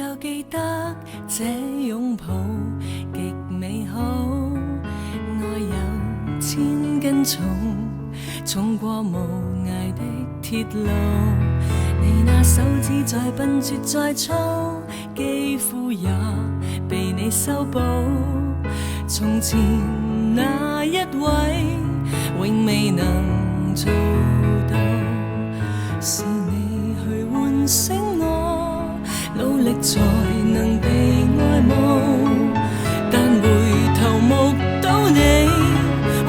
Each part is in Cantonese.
又記得這擁抱極美好，愛有千斤重，重過無涯的鐵路。你那手指再笨拙再粗，肌膚也被你修補。從前那一位永未能做到，是你去喚醒我，努力才能被愛慕。但回頭目睹你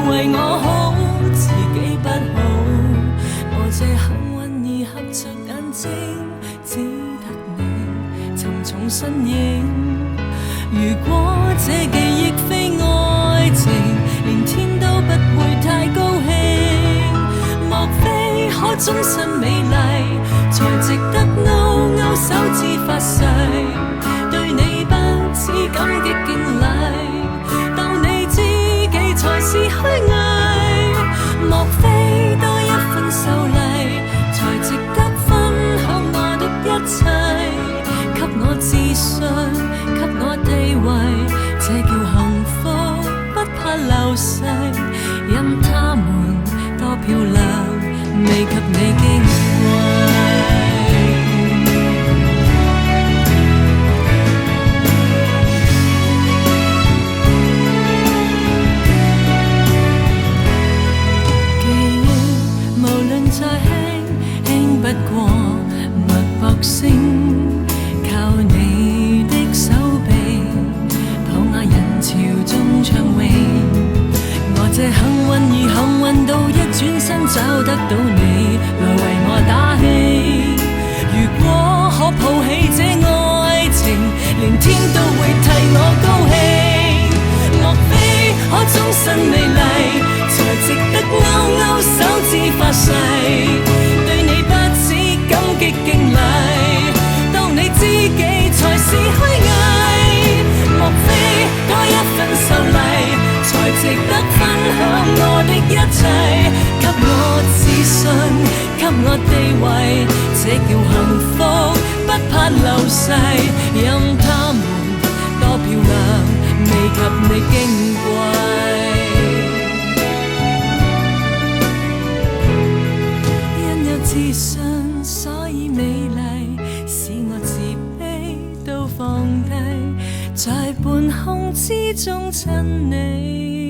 為我好，自己不好。我這幸運兒合着眼睛，只得你沉重身影。如果這記憶非愛情，連天都不會太高興。莫非可終身美麗，才值得勾勾手指發誓，對你不止感激敬禮，當你知己才是虛偽。莫非多一份秀麗，才值得分享我的一切，給我自信，給我地位，這叫幸福，不怕流逝。任他們多漂亮，未及你矜貴。記憶無論再輕，輕不過脈搏聲，靠你的手臂，躺下人潮中暢泳。我這幸運兒幸運到一轉身找得到你，來為我打氣。如果可抱起這愛情，連天都會替我高興。莫非可終身美麗，才值得勾勾手指發誓，對你不止感激敬禮，當你知己才是虛偽。莫非多一份秀麗，才值得分享我的一切，給我自信，給我地位，這叫幸福，不怕流逝。任他們多漂亮，未及你矜貴。因有自信，所以美麗，使我自卑都放低，在半空之中親你。